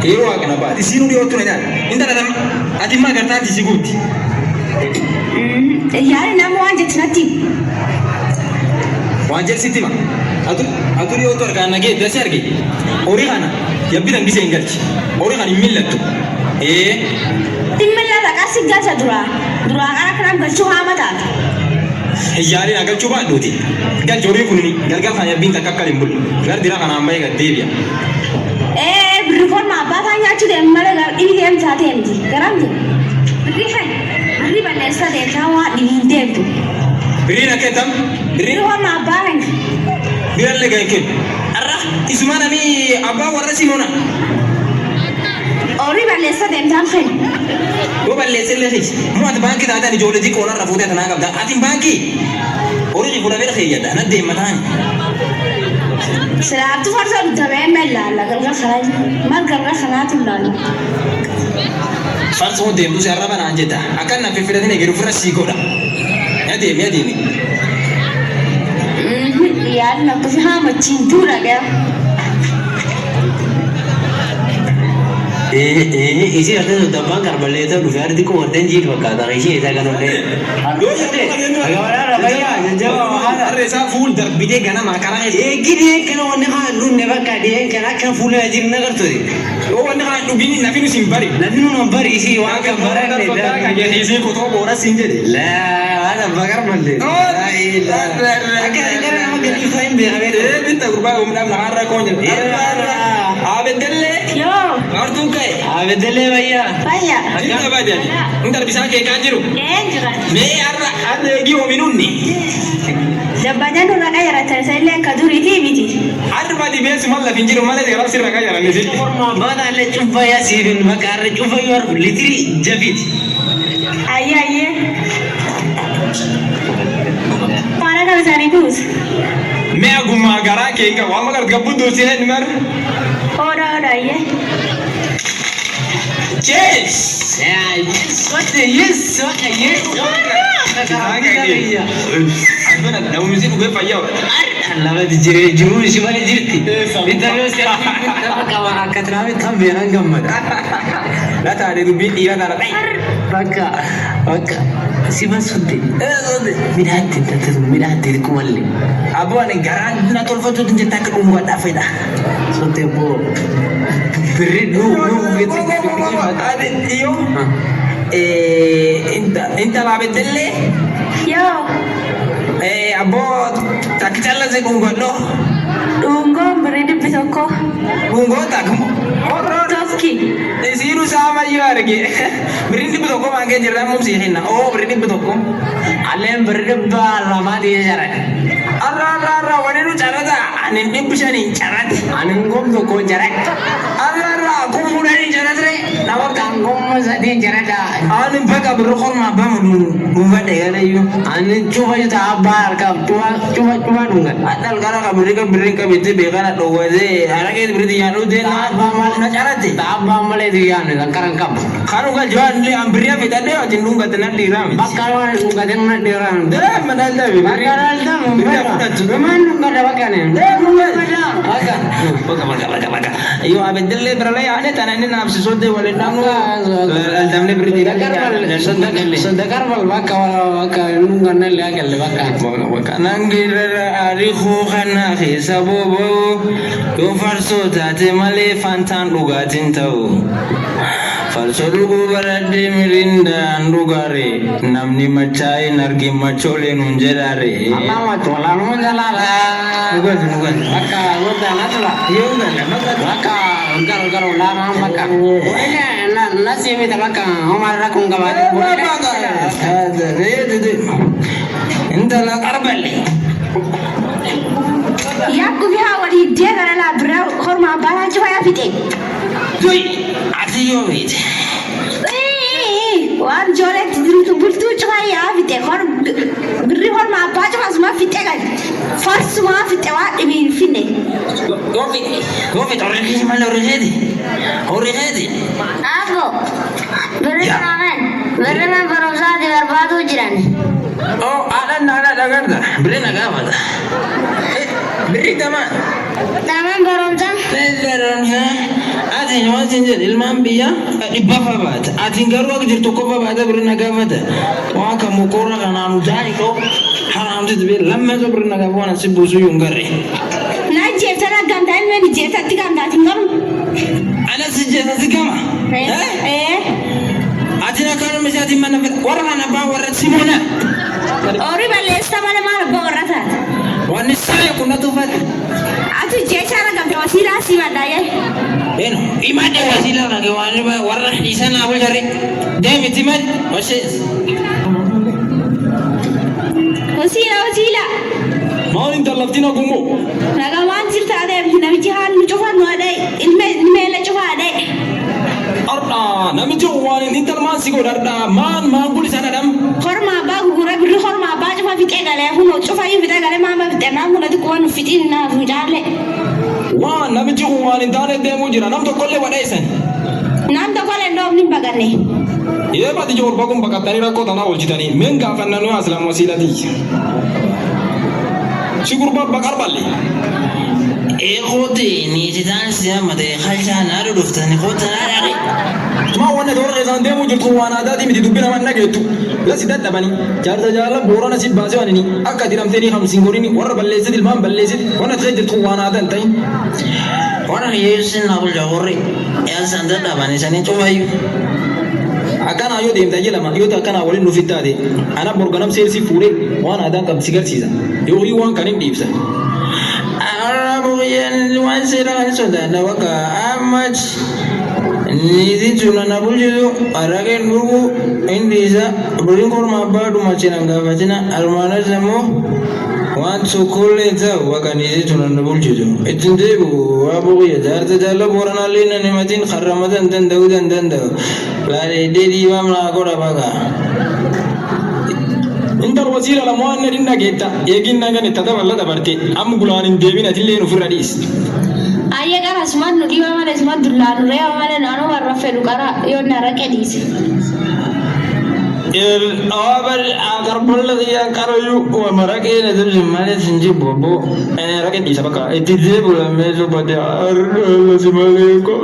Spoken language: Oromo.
Yeroo kana baati siinu dhiyootu na nyaata. Intala lama ati maa gartaati si guutti. Yaani nama waan jetti natti. Waan jedhu sitti hima. Atu dhiyootu argaa nagee dasi arge. Horii kana yabbitan gisee hin galchi. Horii kana hin millattu. Timmilla kasi galcha dura kana kana galchuu haama taata. Yaani galchuu baadhuuti. Galchi horii kunini galgal kana yabbiin takka akka hin bulle. Gar dira kana ammayee gad deebi'a. Birrifoon abbaa faa nyaachuu deemu malee dhibi deemu taatee miti. Garamti. Birri balleessa deemtaa waa dhibiin deemtu. Birriin akka eetam? Birrifoon abbaa hangi. Birallee ga'e kennu. Arra isuma nami abbaa warra simoona. Horii balleessa deemtaan fedhi. Yoo balleessillee keessa moo ati baankii taataan ijoollee xiqqoo narra fuutee tanaa qabda. Ati baankii horii fuula bira keeyyadha. Na deema taani. Silaabtu farsa duttamee meellaalla galgal kanaa maal galgal kanaatu ilaalla. Farsa hoo deemtu si arraba naan jetta. Akka naaf filatanii eegee ofirra sii godha. Yadeemi. Yaadni akkasii haamachiin tuudha gaa. Isi ada dapat karbalnya itu luar di kau order jil bakal isi itu kan order. Agak orang jauh mana? Resa full bide gana makanan Gini kan orang kan lu neva kadi kan full aja nagar tuh. orang kan tu bini nafi nu simpari. Nabi nu nomor isi wah kan barang ni. Kayak isi kotor boras sinjadi. Lah ada bakar malle. Agak nama gini faham dia. Minta kurba umna nahara konjel. Abedelle. Yo. Kartu kai. Abedelle भैया भैया Inta baja ni. Inta bisa ke kanjiru. Enjura Me arra ade gi ominunni. Dabanya nu naga yara tarsailen kaduri ti biti Arba di besi malla finjiru malla di garab sirra kaya ni. Forma bana le cufa ya sirin bakar cufa yor litri jabit. Ayye Para ka sari kus Me aguma gara ke ka wa magar gabu dosi hen mar. Ora ayye Yes. Yes, what the yes. Aduna da music ube fayya. Allah di jire juru si wali jirti. Bitayo si kawa akatrawi tham beran gammada. La ta de rubi iya na rai. Baka si basudde. Midhatti kumalle. Abu ane garan na tolfatu din tak umwa da faida. Sote bo. Beri nu gitu. Ade iyo. Inta ba bedelle. Yo Abo tak challa se gungono. Dungo beridi pisoko Gungo tak mo. Toski Siru sama yarge. Berindi betoko mangke jira mum sihina. Oh berindi betoko. Alem beri bala mati jara. Arra wanenu carata. Anin dibisani carat. Anengom to ko jara. Arra aku mudani carat re. Nawa kangkom masadi jara da. Anin baka berokor ma ba mu dunga de gana yu. Ane coba kita abar ka coba dunga. Adal gara ka beri ka bitte be kana do wede. Ara ke beri yanu de na ba mal na carat de. Tabba male di yan langkaran kam. Kanu ga jawan le ambriya fita de ajin dunga tenan di ram. Bakal dunga den diran. De manal da be. Bakal da Beri man dunga da bakane. Baka. Iyo abedelle beralai ane tanane nafsu sode wale namu. Aldamne beri tidak. Sedekar bal baka dunga nelle akal baka. Nangir arihu kana hisabobo. Yo farso tate male fantan lugatin tau. Farso lugu barade mirinda ndugare. Namni macai nargi macole nunjerare. Mama tola no jalala. Nugan. Baka udah natla. Iyo udah Baka ugar ulama baka. Ini nasi mita baka Omar rakung kabadi. Ada deh. Inta la karbali. Yaku biha wali dega la bra khorma bala jiwa ya fite Doi, adiyo wait. Wan jole tidu bultu jiwa ya fite khor birri khorma ba jiwa ma fite ga fars ma fite wa ibi finne Gofi torreki malo regedi. Regedi. Abo birri ramen birri men barosa de barbadu jirani Oh, ada nada dagarda. Beri naga mata. Beri tama. Taman barumsa. Barumsa. Ati waan sinjir ilmaan biyya dhibba fabaata. Ati garuu akka jirtu qofa baata birna gaafata. Waa kan mukoora kanaan jaani koo haraamti tibe lammeessa birna gaafata si buusu yuun garre. Na jeeftara gandaa inni ni jeeftatti gandaa tingaru. Ana si jeeftatti gama. Ati na kaanu misaati mana warra kana baa warra simona. Ori balleessa malee maal abbaa warra taate. Wanni siree kunna tuufate. Ati jechaara gamte wasiilaa si baddaayee. Beno, imade wasiilaa kake waan warra isa naa bulchare. Deemi timad washees. Wasiilaa. Maal intalaftina gumo. Naga waan jirta adeemti namichi haalli cufan waadee ilmeela cufaadee. Arda namichi waan intal maan si godhadha maan guli sana dham. Horma abbaa guguree birri horma abbaa cufa fixee galee hunoo cufa yoo fixee galee maama fixee naa mul'atu kuwan fixiin naa fuujaalee. Waan namichi waan intaane deemuu jira nam tokkollee wadheessan. Nam tokkollee ndoomni hin baganne. Yee baati joorba kun baqattanii rakkoo tanaa oolchitanii meen gaafannanuu aslam wasiilati. Si gurbaa baqar balli. Kooti ni sitaan siyaamate halchaan haadha dhuftani koota haadhaadhe. Tuma wanna toora keessaan deemuu jirtu waan aadaatii miti dubbina waan dhageettu. Lasi dadhabani jaarsa jaala boorana si baasee wanini akka diramtanii hamsiin gorini warra balleessiti ilmaan balleessiti wanna ta'e jirtu waan aadaan ta'in. Warra hiyyeessin na bulcha warri yaasan dadhabani sanii cufayyu. Akkana yoo deemta jedhama yoo ta'u akkana waliin nuuf ittaate ana borganam seersi fuudhee waan aadaan qabdi si garsiisa yoo waan kan hin dhiibsa. Arabuyan waan seeraan sodaanna bakka ammas niitii tuna na bulchisu araqeen dhugu hindi isa biriin korma abbaa dhumachina gaafatina almaanas immoo waan tokkollee ta'u bakka niitii tuna na bulchisu ittiin deebi'u waa buqiyya jaarta jaalla booranaallee na nimatiin harramatan danda'u laalee deedii maamlaa godha bakka. Intal wasiila lama waan nadin dhageetta eegin nagan itti daballa dabarte amma gulaan hin deebin atillee nufirra dhiis. Ayya gara asumaan nu dhiibaa malee asumaan dullaan nu reeba malee naannoo warra fedhu qara yoo narraqe dhiise. Awabal agar balla yang karayu wa marake na dabsi malee sinji bobo raqe dhiisa bakka itti deebi'u lammeessu badee argaa lasi malee ko.